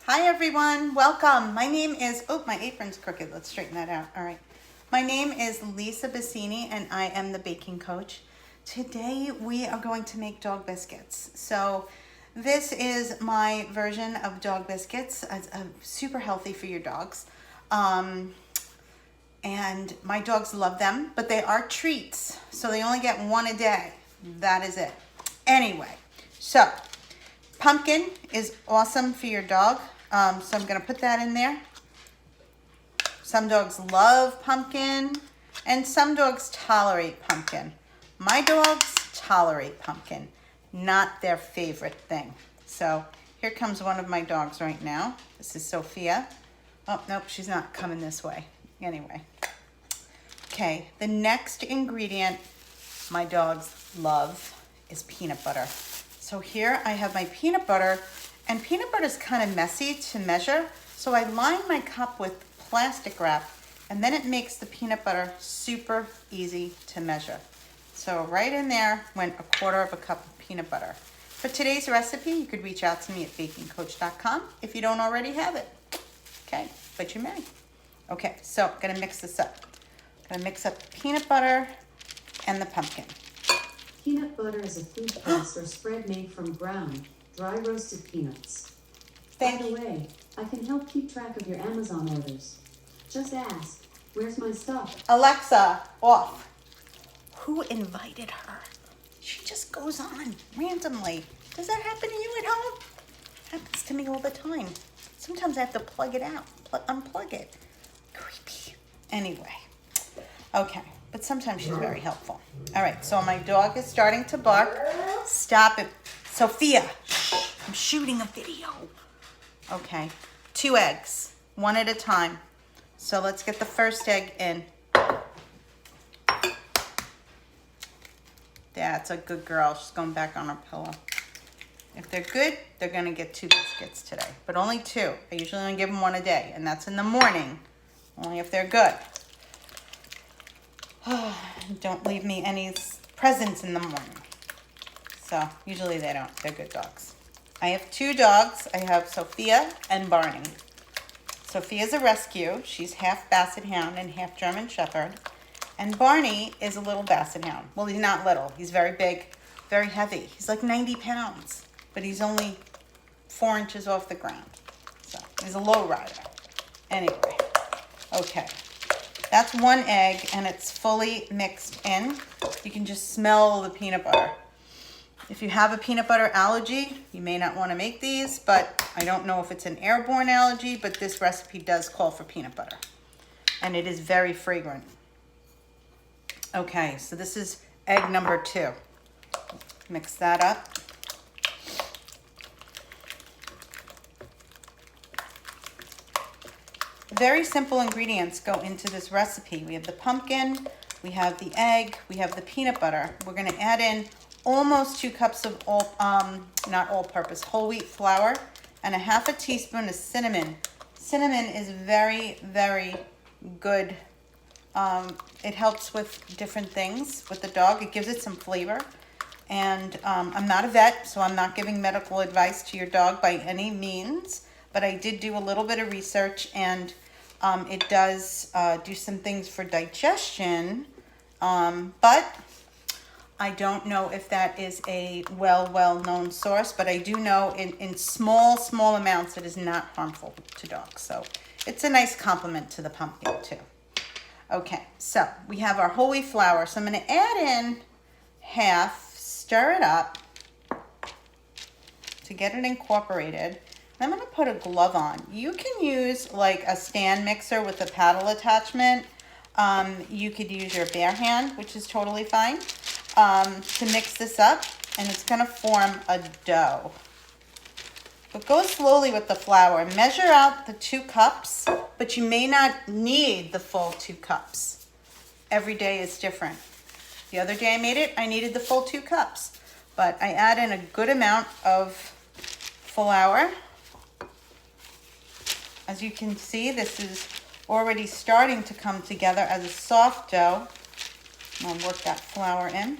Hi everyone, welcome. My name is, oh, my apron's crooked. Let's straighten that out. All right. My name is Lisa Bassini and I am the baking coach. Today we are going to make dog biscuits. So this is my version of dog biscuits. It's super healthy for your dogs. And my dogs love them, but they are treats. So they only get one a day. That is it. Anyway, so pumpkin is awesome for your dog. So I'm going to put that in there. Some dogs love pumpkin and some dogs tolerate pumpkin. My dogs tolerate pumpkin, not their favorite thing. So here comes one of my dogs right now. This is Sophia. Oh, nope, she's not coming this way. Anyway. Okay, the next ingredient my dogs love is peanut butter. So here I have my peanut butter, and peanut butter is kind of messy to measure. So I line my cup with plastic wrap, and then it makes the peanut butter super easy to measure. So right in there went a quarter of a cup of peanut butter. For today's recipe, you could reach out to me at bakingcoach.com if you don't already have it. Okay, but you may. Okay, so I'm gonna mix this up. I'm gonna mix up the peanut butter and the pumpkin. Peanut butter is a food paste or spread made from ground, dry roasted peanuts. By the way, I can help keep track of your Amazon orders. Just ask, where's my stuff? Alexa, off. Who invited her? She just goes on randomly. Does that happen to you at home? Happens to me all the time. Sometimes I have to plug it out, unplug it. Creepy. Anyway, okay, but sometimes she's very helpful. All right, so my dog is starting to bark. Stop it. Sophia, I'm shooting a video. Okay, 2 eggs, one at a time. So let's get the first egg in. That's a good girl. She's going back on her pillow. If they're good, they're gonna get 2 biscuits today, but only 2. I usually only give them 1 a day, and that's in the morning, only if they're good. Don't leave me any presents in the morning. So usually they don't. They're good dogs. I have 2 dogs. I have Sophia and Barney. Sophia's a rescue. She's half Basset Hound and half German Shepherd. And Barney is a little Basset Hound. Well, he's not little. He's very big, very heavy. He's like 90 pounds, but he's only 4 inches off the ground. So he's a low rider. Anyway, okay. That's 1 egg, and it's fully mixed in. You can just smell the peanut butter. If you have a peanut butter allergy, you may not want to make these, but I don't know if it's an airborne allergy, but this recipe does call for peanut butter. And it is very fragrant. Okay, so this is egg number 2. Mix that up. Very simple ingredients go into this recipe. We have the pumpkin, we have the egg, we have the peanut butter. We're going to add in almost 2 cups of not all-purpose, whole wheat flour, and a half a teaspoon of cinnamon. Cinnamon is very, very good. It helps with different things with the dog. It gives it some flavor. And I'm not a vet, so I'm not giving medical advice to your dog by any means. But I did do a little bit of research, and it does do some things for digestion. But I don't know if that is a well-known source, but I do know in small amounts it is not harmful to dogs. So it's a nice complement to the pumpkin too. Okay, so we have our whole wheat flour. So I'm going to add in half, stir it up to get it incorporated. I'm going to put a glove on. You can use like a stand mixer with a paddle attachment. You could use your bare hand, which is totally fine, to mix this up, and it's going to form a dough. But go slowly with the flour. Measure out the 2 cups, but you may not need the full 2 cups. Every day is different. The other day I made it, I needed the full 2 cups, but I add in a good amount of flour. As you can see, this is already starting to come together as a soft dough. I'll work that flour in.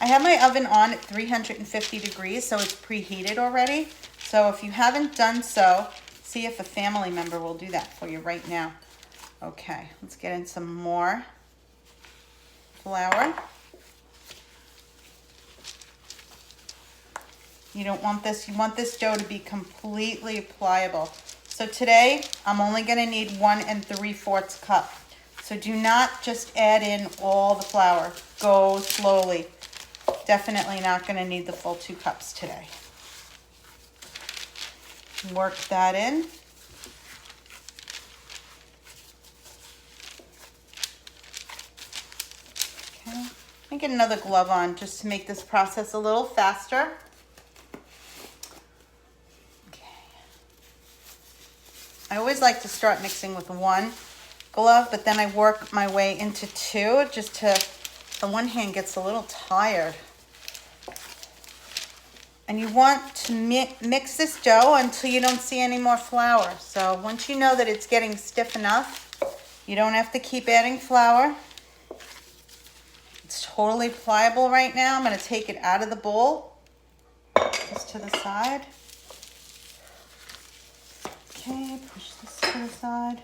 I have my oven on at 350 degrees, so it's preheated already. So if you haven't done so, See if a family member will do that for you right now. Okay, let's get in some more flour. You don't want this, you want this dough to be completely pliable. So today, I'm only gonna need 1 3/4 cup. So do not just add in all the flour. Go slowly. Definitely not gonna need the full 2 cups today. Work that in. Okay, let me get another glove on just to make this process a little faster. I always like to start mixing with 1 glove, but then I work my way into 2 just to, the one hand gets a little tired. And you want to mix this dough until you don't see any more flour. So once you know that it's getting stiff enough, you don't have to keep adding flour. It's totally pliable right now. I'm going to take it out of the bowl, just to the side. Okay, push this to the side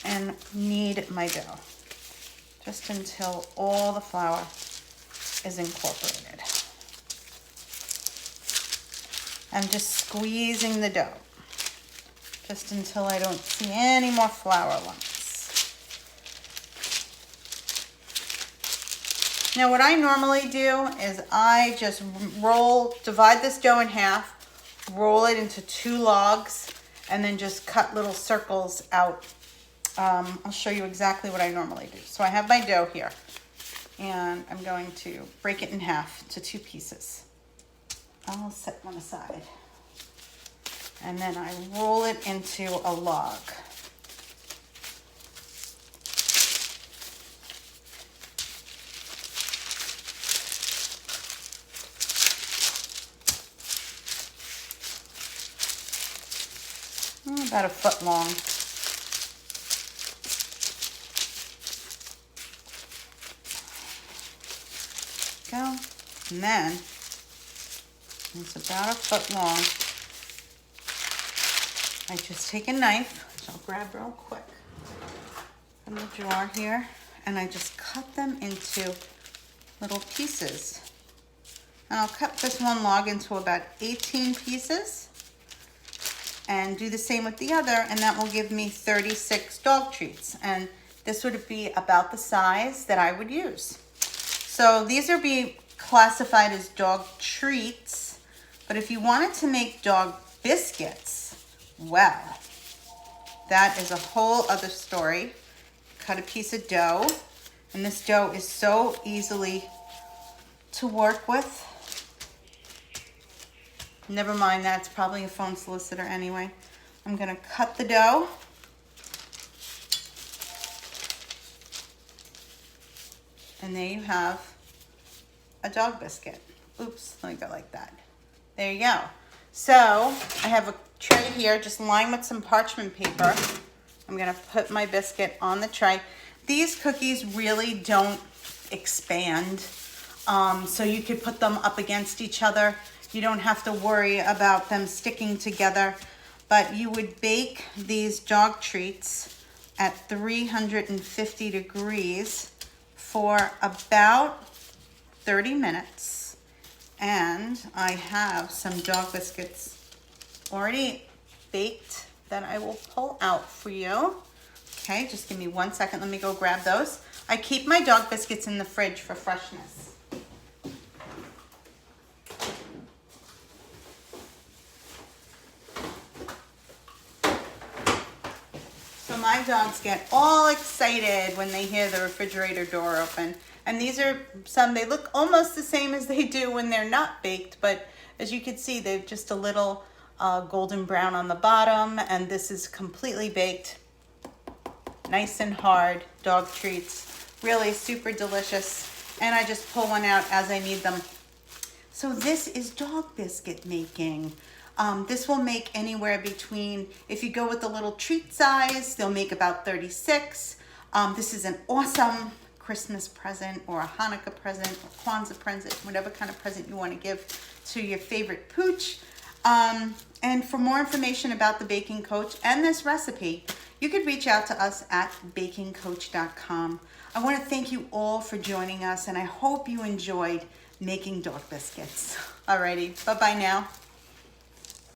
and knead my dough just until all the flour is incorporated. I'm just squeezing the dough just until I don't see any more flour lumps. Now what I normally do is I just divide this dough in half, roll it into 2 logs, and then just cut little circles out. I'll show you exactly what I normally do. So I have my dough here, and I'm going to break it in half to 2 pieces. I'll set one aside. And then I roll it into a log. About 1 foot long. Go. And then it's about 1 foot long. I just take a knife, which I'll grab real quick from the drawer here, and I just cut them into little pieces. And I'll cut this one log into about 18 pieces. And do the same with the other, and that will give me 36 dog treats. And this would be about the size that I would use. So these are be classified as dog treats, but if you wanted to make dog biscuits, well, that is a whole other story. Cut a piece of dough, and this dough is so easily to work with. Never mind that, it's probably a phone solicitor anyway. I'm gonna cut the dough. And there you have a dog biscuit. Oops, let me go like that. There you go. So I have a tray here, just lined with some parchment paper. I'm gonna put my biscuit on the tray. These cookies really don't expand, so you could put them up against each other. You don't have to worry about them sticking together, but you would bake these dog treats at 350 degrees for about 30 minutes. And I have some dog biscuits already baked that I will pull out for you. Okay, just give me 1 second. Let me go grab those. I keep my dog biscuits in the fridge for freshness. So my dogs get all excited when they hear the refrigerator door open. And these are some, they look almost the same as they do when they're not baked, but as you can see, they're just a little golden brown on the bottom, and this is completely baked. Nice and hard dog treats, really super delicious. And I just pull one out as I need them. So this is dog biscuit making. This will make anywhere between, if you go with the little treat size, they'll make about 36. This is an awesome Christmas present or a Hanukkah present or Kwanzaa present, whatever kind of present you want to give to your favorite pooch. And for more information about the Baking Coach and this recipe, you could reach out to us at bakingcoach.com. I want to thank you all for joining us, and I hope you enjoyed making dog biscuits. Alrighty, bye-bye now.